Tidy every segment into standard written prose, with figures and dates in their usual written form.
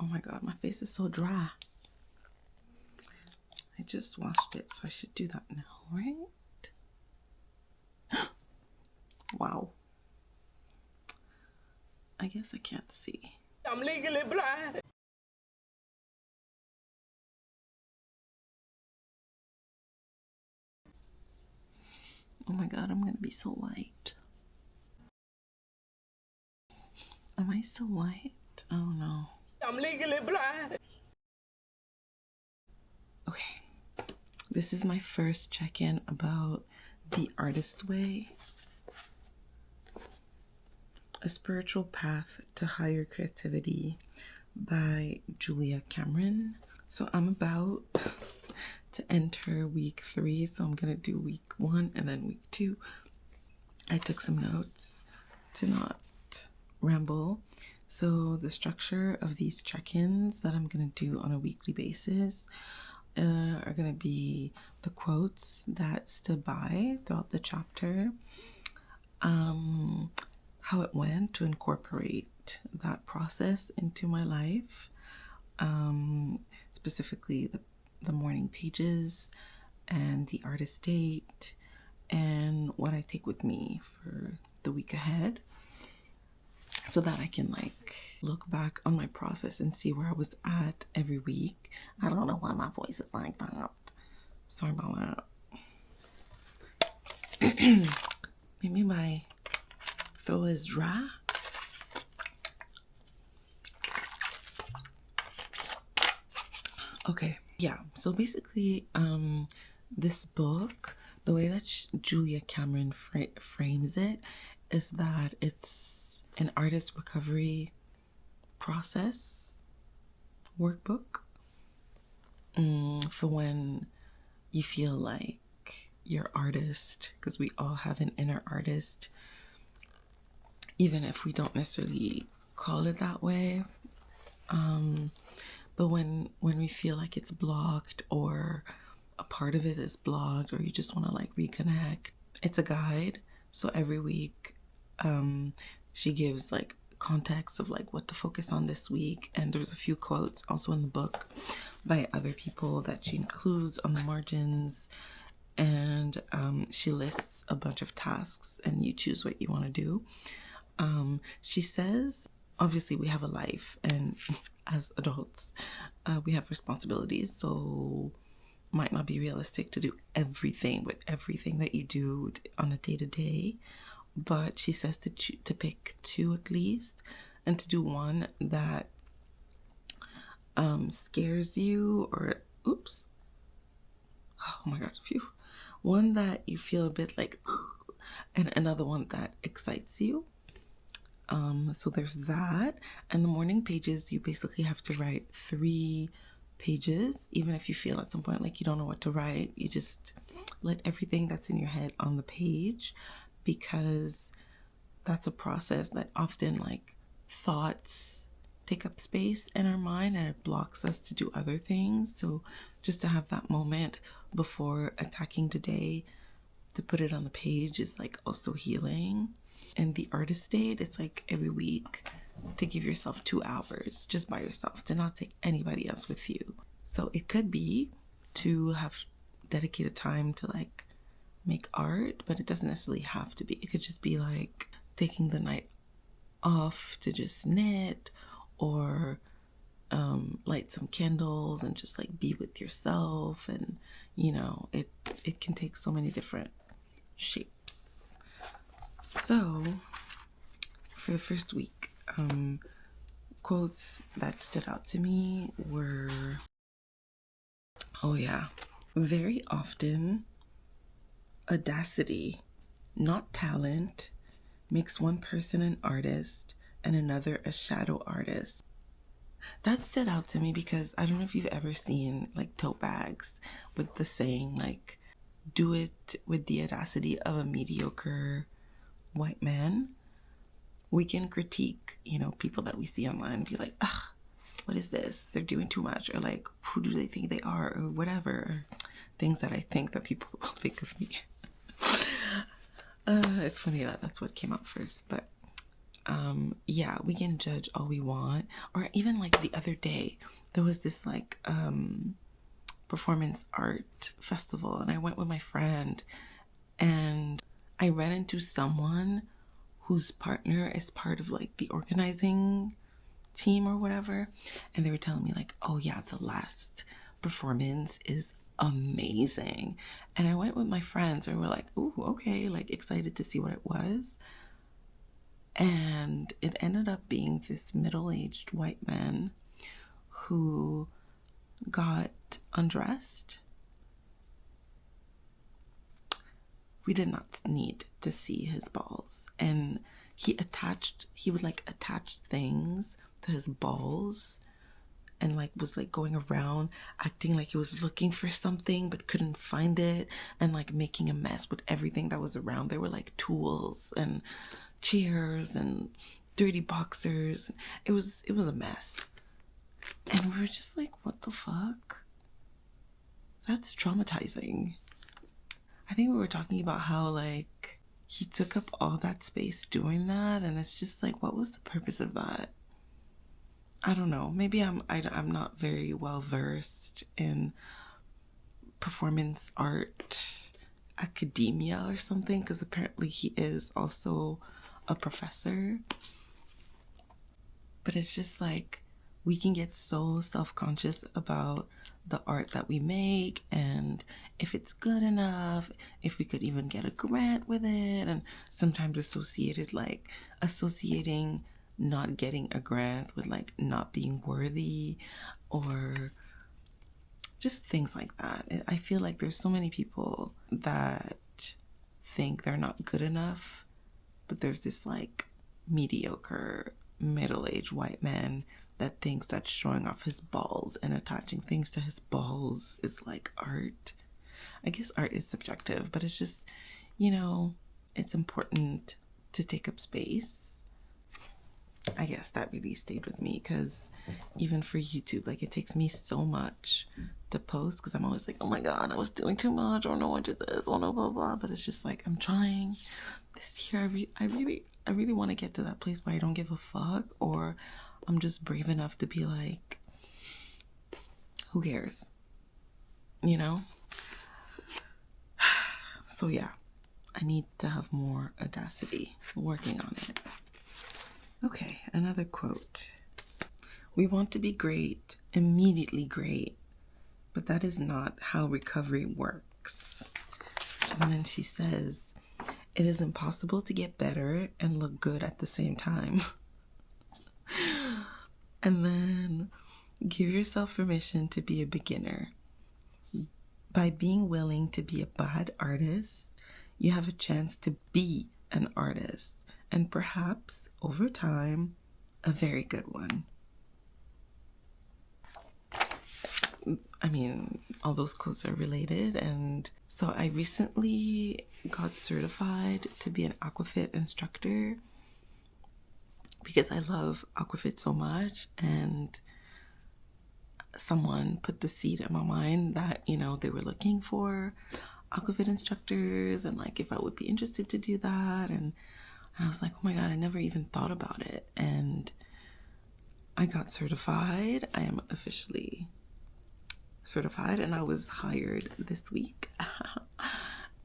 Oh my god, my face is so dry. I just washed it, so I should do that now, right? Wow. I guess I can't see. I'm legally blind. Oh my god, I'm gonna be so white. Am I so white? Oh no. I'm legally blind. Okay. This is my first check-in about The Artist Way. A Spiritual Path to Higher Creativity by Julia Cameron. So I'm about to enter week 3, so I'm gonna do week 1 and then week 2. I took some notes to not ramble. So the structure of these check-ins that I'm gonna do on a weekly basis are gonna be the quotes that stood by throughout the chapter, how it went to incorporate that process into my life, specifically the morning pages and the artist date, and what I take with me for the week ahead, so that I can like look back on my process and see where I was at every week. I don't know why my voice is like that. Sorry about that. Maybe my throat is dry. Okay, yeah. So basically, this book, the way that Julia Cameron frames it is that it's an artist recovery process workbook for when you feel like your artist, because we all have an inner artist, even if we don't necessarily call it that way. But when we feel like it's blocked, or a part of it is blocked, or you just want to like reconnect, it's a guide. So every week, she gives like context of like what to focus on this week, and there's a few quotes also in the book by other people that she includes on the margins, and she lists a bunch of tasks, and you choose what you want to do. She says, obviously we have a life, and as adults we have responsibilities, so might not be realistic to do everything that you do on a day-to-day, but she says to pick 2 at least, and to do one that scares you, or oops, oh my god, phew, one that you feel a bit like and another one that excites you. So there's that. And the morning pages, you basically have to write 3 pages. Even if you feel at some point like you don't know what to write, you just let everything that's in your head on the page, because that's a process that often like thoughts take up space in our mind, and it blocks us to do other things. So just to have that moment before attacking the day, to put it on the page, is like also healing. And the artist date, it's like every week to give yourself 2 hours just by yourself, to not take anybody else with you. So it could be to have dedicated time to like make art, but it doesn't necessarily have to be. It could just be like taking the night off to just knit, or light some candles and just like be with yourself. And you know, it can take so many different shapes. So for the first week, quotes that stood out to me were, oh yeah, very often audacity, not talent, makes one person an artist and another a shadow artist. That stood out to me because I don't know if you've ever seen like tote bags with the saying like, do it with the audacity of a mediocre white man. We can critique, you know, people that we see online and be like, ugh, what is this? They're doing too much. Or like, who do they think they are? Or whatever. Or things that I think that people will think of me. It's funny that that's what came out first. But Yeah, we can judge all we want. Or even like the other day, there was this like performance art festival, and I went with my friend, and I ran into someone whose partner is part of like the organizing team or whatever, and they were telling me like, oh yeah, the last performance is amazing. And I went with my friends and we're like, ooh, okay, like excited to see what it was. And it ended up being this middle-aged white man who got undressed. We did not need to see his balls. And he would like attach things to his balls, and like was like going around acting like he was looking for something but couldn't find it, and like making a mess with everything that was around. There were like tools and chairs and dirty boxers. It was a mess. And we were just like, what the fuck? That's traumatizing. I think we were talking about how like he took up all that space doing that, and it's just like, what was the purpose of that? I don't know. Maybe I'm not very well versed in performance art academia or something, because apparently he is also a professor. But it's just like, we can get so self-conscious about the art that we make, and if it's good enough, if we could even get a grant with it, and sometimes associating not getting a grant with like not being worthy, or just things like that. I feel like there's so many people that think they're not good enough, but there's this like mediocre middle-aged white man that thinks that showing off his balls and attaching things to his balls is like art. I guess art is subjective, but it's just, it's important to take up space. I guess that really stayed with me, because even for YouTube, like it takes me so much to post, because I'm always like, oh my god, I was doing too much, or no, I did this, or no, blah blah. But it's just like, I'm trying this year. I really want to get to that place where I don't give a fuck, or I'm just brave enough to be like, who cares, So yeah, I need to have more audacity. Working on it. Okay, another quote. We want to be great, immediately great, but that is not how recovery works. And then she says, it is impossible to get better and look good at the same time. And then, give yourself permission to be a beginner. By being willing to be a bad artist, you have a chance to be an artist, and perhaps, over time, a very good one. I mean, all those quotes are related, and so I recently got certified to be an Aquafit instructor because I love Aquafit so much, and someone put the seed in my mind that, they were looking for Aquafit instructors, and like if I would be interested to do that, and I was like, oh my god, I never even thought about it. And I got certified. I am officially certified, and I was hired this week.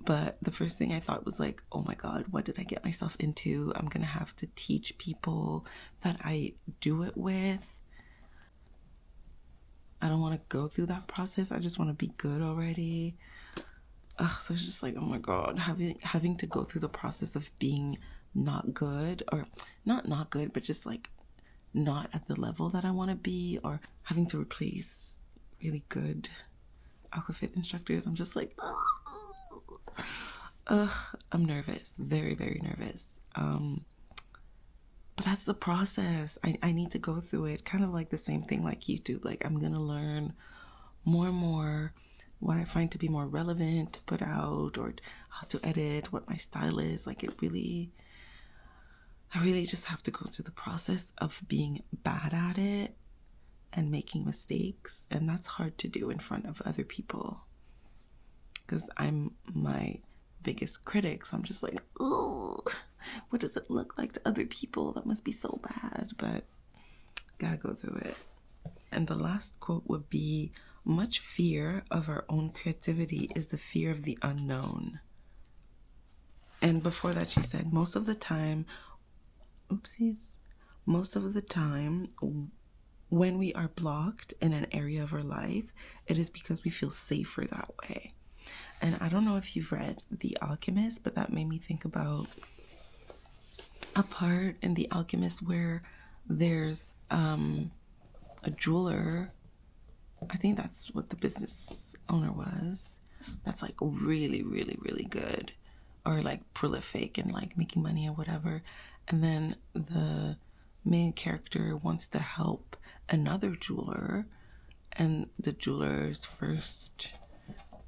But the first thing I thought was like, oh my god, what did I get myself into? I'm gonna have to teach people that I do it with. I don't want to go through that process. I just want to be good already. So it's just like, oh my god, having to go through the process of being not good, or not good, but just like not at the level that I want to be, or having to replace really good Aquafit instructors. I'm just like, I'm nervous, very, very nervous. But that's the process. I need to go through it. Kind of like the same thing like YouTube. Like, I'm gonna learn more and more what I find to be more relevant to put out, or how to edit, what my style is. Like, I really just have to go through the process of being bad at it and making mistakes. And that's hard to do in front of other people, because I'm my biggest critic. So I'm just like, ooh. what does it look like to other people? That must be so bad, but gotta go through it. And the last quote would be, much fear of our own creativity is the fear of the unknown. And before that, she said, most of the time, when we are blocked in an area of our life, it is because we feel safer that way. And I don't know if you've read The Alchemist, but that made me think about a part in The Alchemist where there's a jeweler. I think that's what the business owner was. That's like really, really, really good, or like prolific and like making money or whatever. And then the main character wants to help another jeweler, and the jeweler's first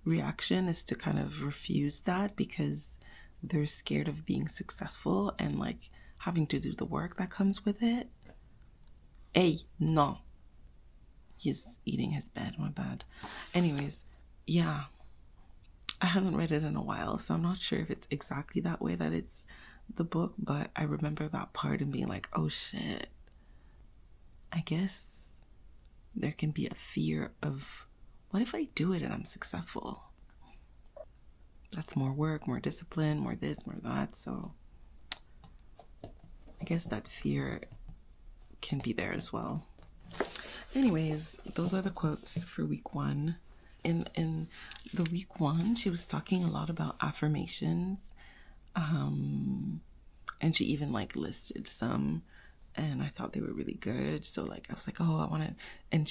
reaction is to kind of refuse that because they're scared of being successful and like having to do the work that comes with it. Hey, no. He's eating his bed, my bad. Anyways, yeah. I haven't read it in a while, so I'm not sure if it's exactly that way that it's the book, but I remember that part and being like, oh shit. I guess there can be a fear of, what if I do it and I'm successful? That's more work, more discipline, more this, more that. So I guess that fear can be there as well. Anyways, those are the quotes for week 1. In the week 1, she was talking a lot about affirmations. And she even like listed some, and I thought they were really good. So like I was like, oh, I want to. And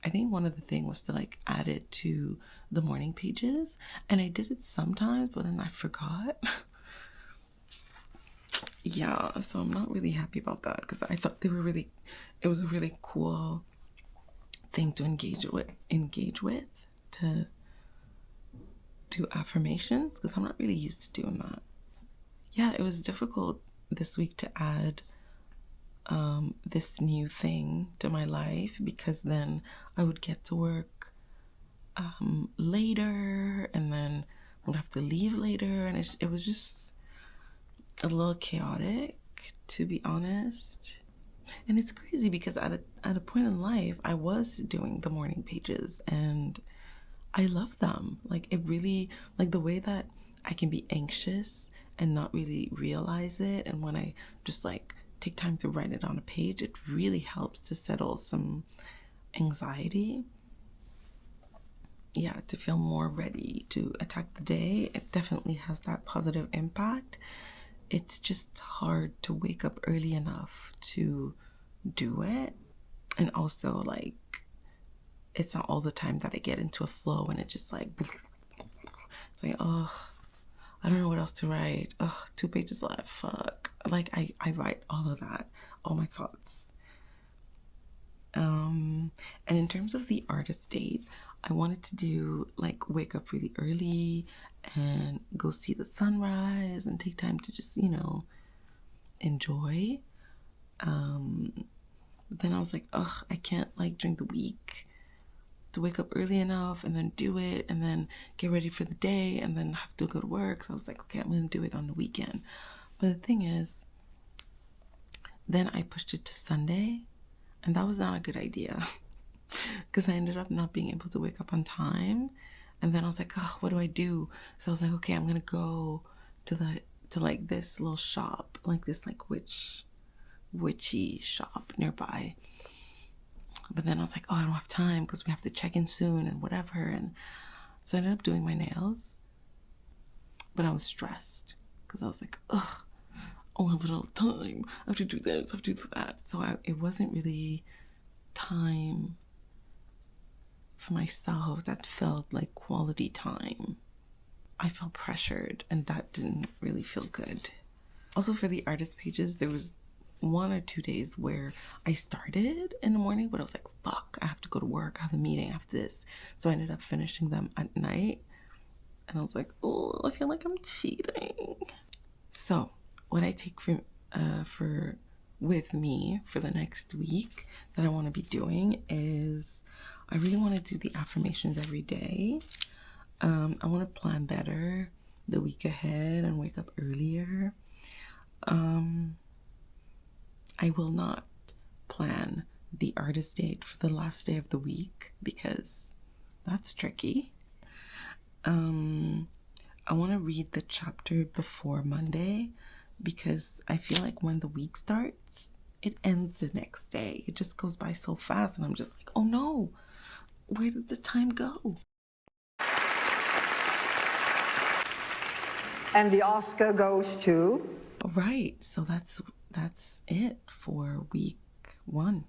I think one of the things was to like add it to the morning pages, and I did it sometimes, but then I forgot. Yeah, so I'm not really happy about that because I thought it was a really cool thing to engage with, to do affirmations, because I'm not really used to doing that. Yeah, it was difficult this week to add this new thing to my life, because then I would get to work later, and then would have to leave later, and it was just a little chaotic, to be honest. And it's crazy because at a point in life, I was doing the morning pages and I love them. Like, it really, like the way that I can be anxious and not really realize it, and when I just like take time to write it on a page, it really helps to settle some anxiety. Yeah, to feel more ready to attack the day. It definitely has that positive impact. It's just hard to wake up early enough to do it. And also, like, it's not all the time that I get into a flow and it's just like, it's like, oh, I don't know what else to write. Oh, 2 pages left, fuck. Like, I write all of that, all my thoughts. And in terms of the artist date, I wanted to do, like, wake up really early and go see the sunrise and take time to just, enjoy. But then I was like, ugh, I can't, like, during the week to wake up early enough and then do it and then get ready for the day and then have to go to work. So I was like, okay, I'm going to do it on the weekend. But the thing is, then I pushed it to Sunday, and that was not a good idea because I ended up not being able to wake up on time. And then I was like, oh, what do I do? So I was like, okay, I'm going to go to like this little shop, like this like witchy shop nearby. But then I was like, oh, I don't have time because we have to check in soon and whatever. And so I ended up doing my nails. But I was stressed because I was like, ugh, I don't have enough time. I have to do this, I have to do that. So it wasn't really time for myself that felt like quality time. I felt pressured, and that didn't really feel good. Also, for the artist pages, there was 1 or 2 days where I started in the morning, but I was like, fuck, I have to go to work, I have a meeting, I have this. So I ended up finishing them at night, and I was like, oh, I feel like I'm cheating. So what I take with me for the next week that I want to be doing is, I really want to do the affirmations every day. I want to plan better the week ahead and wake up earlier. I will not plan the artist date for the last day of the week because that's tricky. I want to read the chapter before Monday because I feel like when the week starts, it ends the next day. It just goes by so fast, and I'm just like, oh no, where did the time go? And the Oscar goes to? Right, so that's it for week 1.